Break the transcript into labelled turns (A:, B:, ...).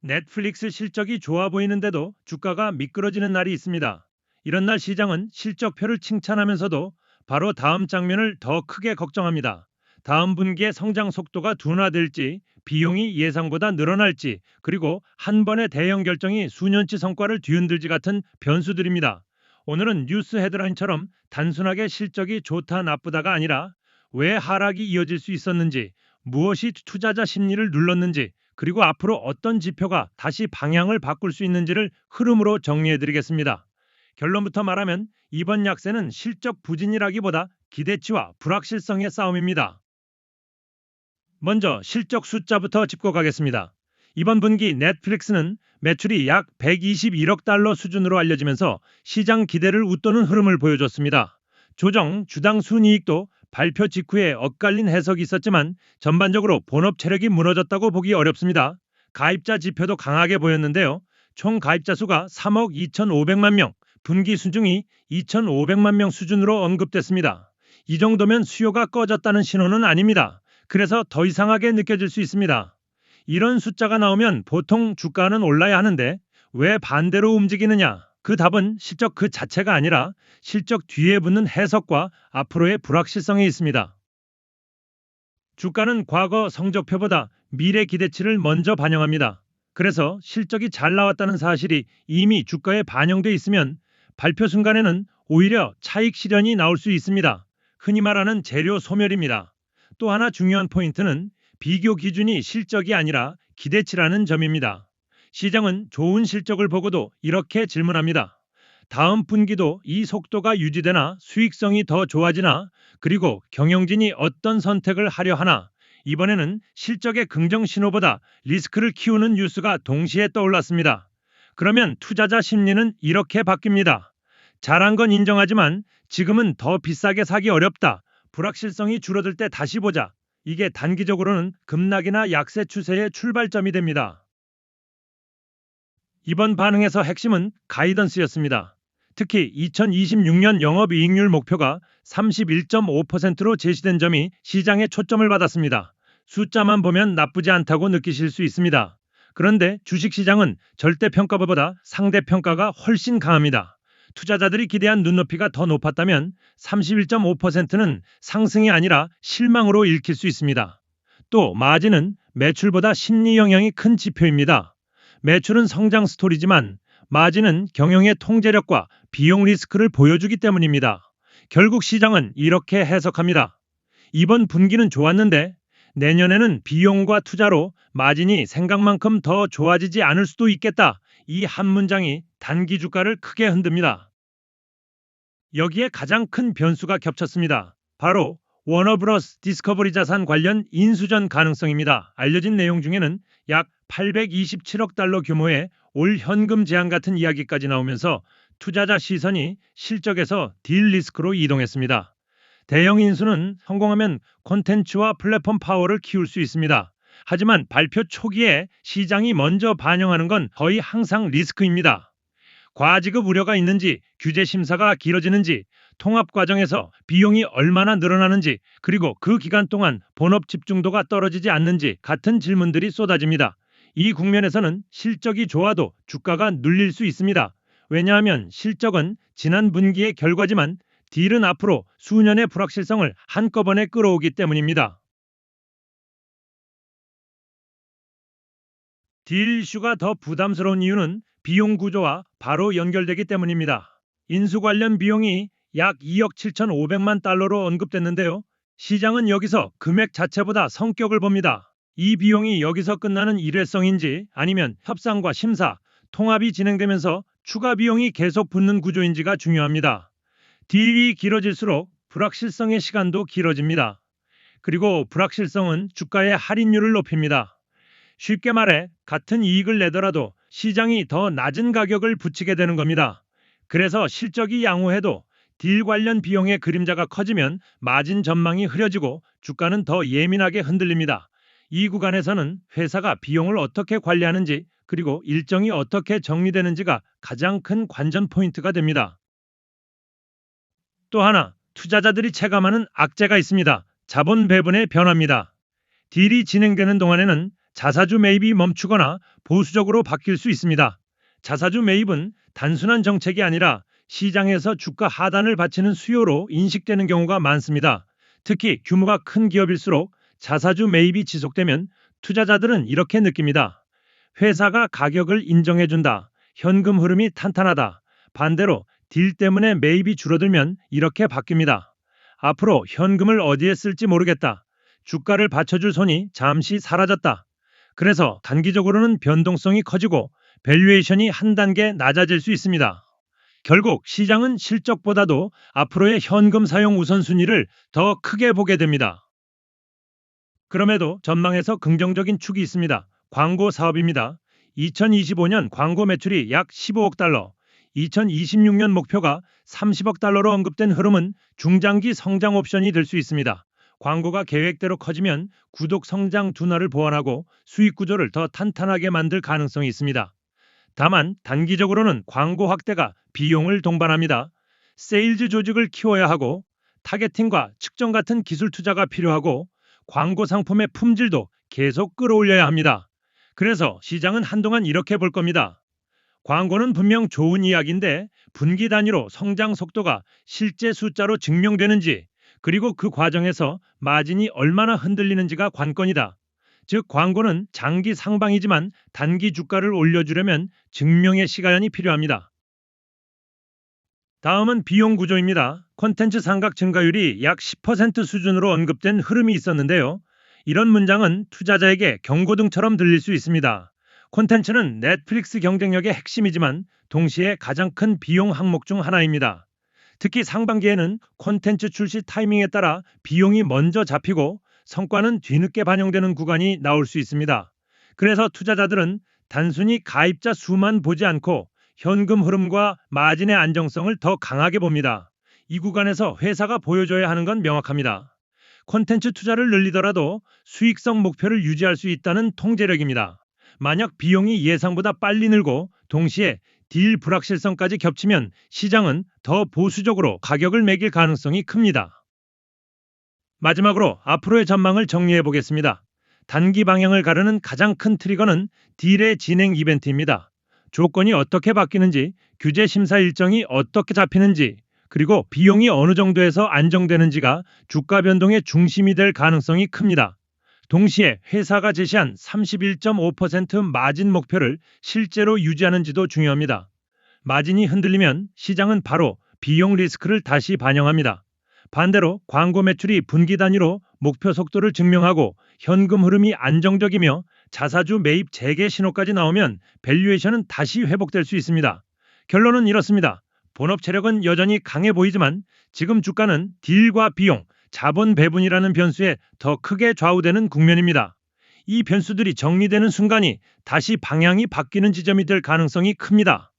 A: 넷플릭스 실적이 좋아 보이는데도 주가가 미끄러지는 날이 있습니다. 이런 날 시장은 실적표를 칭찬하면서도 바로 다음 장면을 더 크게 걱정합니다. 다음 분기의 성장 속도가 둔화될지, 비용이 예상보다 늘어날지, 그리고 한 번의 대형 결정이 수년치 성과를 뒤흔들지 같은 변수들입니다. 오늘은 뉴스 헤드라인처럼 단순하게 실적이 좋다 나쁘다가 아니라 왜 하락이 이어질 수 있었는지, 무엇이 투자자 심리를 눌렀는지, 그리고 앞으로 어떤 지표가 다시 방향을 바꿀 수 있는지를 흐름으로 정리해드리겠습니다. 결론부터 말하면 이번 약세는 실적 부진이라기보다 기대치와 불확실성의 싸움입니다. 먼저 실적 숫자부터 짚고 가겠습니다. 이번 분기 넷플릭스는 매출이 약 121억 달러 수준으로 알려지면서 시장 기대를 웃도는 흐름을 보여줬습니다. 조정 주당 순이익도 발표 직후에 엇갈린 해석이 있었지만 전반적으로 본업 체력이 무너졌다고 보기 어렵습니다. 가입자 지표도 강하게 보였는데요. 총 가입자 수가 3억 2,500만 명, 분기 수중이 2,500만 명 수준으로 언급됐습니다. 이 정도면 수요가 꺼졌다는 신호는 아닙니다. 그래서 더 이상하게 느껴질 수 있습니다. 이런 숫자가 나오면 보통 주가는 올라야 하는데 왜 반대로 움직이느냐? 그 답은 실적 그 자체가 아니라 실적 뒤에 붙는 해석과 앞으로의 불확실성에 있습니다. 주가는 과거 성적표보다 미래 기대치를 먼저 반영합니다. 그래서 실적이 잘 나왔다는 사실이 이미 주가에 반영돼 있으면 발표 순간에는 오히려 차익 실현이 나올 수 있습니다. 흔히 말하는 재료 소멸입니다. 또 하나 중요한 포인트는 비교 기준이 실적이 아니라 기대치라는 점입니다. 시장은 좋은 실적을 보고도 이렇게 질문합니다. 다음 분기도 이 속도가 유지되나, 수익성이 더 좋아지나, 그리고 경영진이 어떤 선택을 하려 하나. 이번에는 실적의 긍정 신호보다 리스크를 키우는 뉴스가 동시에 떠올랐습니다. 그러면 투자자 심리는 이렇게 바뀝니다. 잘한 건 인정하지만 지금은 더 비싸게 사기 어렵다. 불확실성이 줄어들 때 다시 보자. 이게 단기적으로는 급락이나 약세 추세의 출발점이 됩니다. 이번 반응에서 핵심은 가이던스였습니다. 특히 2026년 영업이익률 목표가 31.5%로 제시된 점이 시장의 초점을 받았습니다. 숫자만 보면 나쁘지 않다고 느끼실 수 있습니다. 그런데 주식시장은 절대평가보다 상대평가가 훨씬 강합니다. 투자자들이 기대한 눈높이가 더 높았다면 31.5%는 상승이 아니라 실망으로 읽힐 수 있습니다. 또 마진은 매출보다 심리 영향이 큰 지표입니다. 매출은 성장 스토리지만 마진은 경영의 통제력과 비용 리스크를 보여주기 때문입니다. 결국 시장은 이렇게 해석합니다. 이번 분기는 좋았는데 내년에는 비용과 투자로 마진이 생각만큼 더 좋아지지 않을 수도 있겠다. 이 한 문장이 단기 주가를 크게 흔듭니다. 여기에 가장 큰 변수가 겹쳤습니다. 바로 워너브러스 디스커버리 자산 관련 인수전 가능성입니다. 알려진 내용 중에는 약 827억 달러 규모의 올 현금 제한 같은 이야기까지 나오면서 투자자 시선이 실적에서 딜 리스크로 이동했습니다. 대형 인수는 성공하면 콘텐츠와 플랫폼 파워를 키울 수 있습니다. 하지만 발표 초기에 시장이 먼저 반영하는 건 거의 항상 리스크입니다. 과지급 우려가 있는지, 규제 심사가 길어지는지, 통합 과정에서 비용이 얼마나 늘어나는지, 그리고 그 기간 동안 본업 집중도가 떨어지지 않는지 같은 질문들이 쏟아집니다. 이 국면에서는 실적이 좋아도 주가가 눌릴 수 있습니다. 왜냐하면 실적은 지난 분기의 결과지만 딜은 앞으로 수년의 불확실성을 한꺼번에 끌어오기 때문입니다. 딜 이슈가 더 부담스러운 이유는 비용 구조와 바로 연결되기 때문입니다. 인수 관련 비용이 약 2억 7,500만 달러로 언급됐는데요. 시장은 여기서 금액 자체보다 성격을 봅니다. 이 비용이 여기서 끝나는 일회성인지 아니면 협상과 심사, 통합이 진행되면서 추가 비용이 계속 붙는 구조인지가 중요합니다. 딜이 길어질수록 불확실성의 시간도 길어집니다. 그리고 불확실성은 주가의 할인율을 높입니다. 쉽게 말해 같은 이익을 내더라도 시장이 더 낮은 가격을 붙이게 되는 겁니다. 그래서 실적이 양호해도 딜 관련 비용의 그림자가 커지면 마진 전망이 흐려지고 주가는 더 예민하게 흔들립니다. 이 구간에서는 회사가 비용을 어떻게 관리하는지 그리고 일정이 어떻게 정리되는지가 가장 큰 관전 포인트가 됩니다. 또 하나, 투자자들이 체감하는 악재가 있습니다. 자본 배분의 변화입니다. 딜이 진행되는 동안에는 자사주 매입이 멈추거나 보수적으로 바뀔 수 있습니다. 자사주 매입은 단순한 정책이 아니라 시장에서 주가 하단을 받치는 수요로 인식되는 경우가 많습니다. 특히 규모가 큰 기업일수록 자사주 매입이 지속되면 투자자들은 이렇게 느낍니다. 회사가 가격을 인정해준다. 현금 흐름이 탄탄하다. 반대로 딜 때문에 매입이 줄어들면 이렇게 바뀝니다. 앞으로 현금을 어디에 쓸지 모르겠다. 주가를 받쳐줄 손이 잠시 사라졌다. 그래서 단기적으로는 변동성이 커지고 밸류에이션이 한 단계 낮아질 수 있습니다. 결국 시장은 실적보다도 앞으로의 현금 사용 우선순위를 더 크게 보게 됩니다. 그럼에도 전망에서 긍정적인 축이 있습니다. 광고 사업입니다. 2025년 광고 매출이 약 15억 달러, 2026년 목표가 30억 달러로 언급된 흐름은 중장기 성장 옵션이 될 수 있습니다. 광고가 계획대로 커지면 구독 성장 둔화를 보완하고 수익 구조를 더 탄탄하게 만들 가능성이 있습니다. 다만 단기적으로는 광고 확대가 비용을 동반합니다. 세일즈 조직을 키워야 하고 타겟팅과 측정 같은 기술 투자가 필요하고 광고 상품의 품질도 계속 끌어올려야 합니다. 그래서 시장은 한동안 이렇게 볼 겁니다. 광고는 분명 좋은 이야기인데 분기 단위로 성장 속도가 실제 숫자로 증명되는지, 그리고 그 과정에서 마진이 얼마나 흔들리는지가 관건이다. 즉 광고는 장기 상방이지만 단기 주가를 올려주려면 증명의 시간이 필요합니다. 다음은 비용 구조입니다. 콘텐츠 상각 증가율이 약 10% 수준으로 언급된 흐름이 있었는데요. 이런 문장은 투자자에게 경고등처럼 들릴 수 있습니다. 콘텐츠는 넷플릭스 경쟁력의 핵심이지만 동시에 가장 큰 비용 항목 중 하나입니다. 특히 상반기에는 콘텐츠 출시 타이밍에 따라 비용이 먼저 잡히고 성과는 뒤늦게 반영되는 구간이 나올 수 있습니다. 그래서 투자자들은 단순히 가입자 수만 보지 않고 현금 흐름과 마진의 안정성을 더 강하게 봅니다. 이 구간에서 회사가 보여줘야 하는 건 명확합니다. 콘텐츠 투자를 늘리더라도 수익성 목표를 유지할 수 있다는 통제력입니다. 만약 비용이 예상보다 빨리 늘고 동시에 딜 불확실성까지 겹치면 시장은 더 보수적으로 가격을 매길 가능성이 큽니다. 마지막으로 앞으로의 전망을 정리해 보겠습니다. 단기 방향을 가르는 가장 큰 트리거는 딜의 진행 이벤트입니다. 조건이 어떻게 바뀌는지, 규제 심사 일정이 어떻게 잡히는지, 그리고 비용이 어느 정도에서 안정되는지가 주가 변동의 중심이 될 가능성이 큽니다. 동시에 회사가 제시한 31.5% 마진 목표를 실제로 유지하는지도 중요합니다. 마진이 흔들리면 시장은 바로 비용 리스크를 다시 반영합니다. 반대로 광고 매출이 분기 단위로 목표 속도를 증명하고 현금 흐름이 안정적이며 자사주 매입 재개 신호까지 나오면 밸류에이션은 다시 회복될 수 있습니다. 결론은 이렇습니다. 본업 체력은 여전히 강해 보이지만 지금 주가는 딜과 비용, 자본 배분이라는 변수에 더 크게 좌우되는 국면입니다. 이 변수들이 정리되는 순간이 다시 방향이 바뀌는 지점이 될 가능성이 큽니다.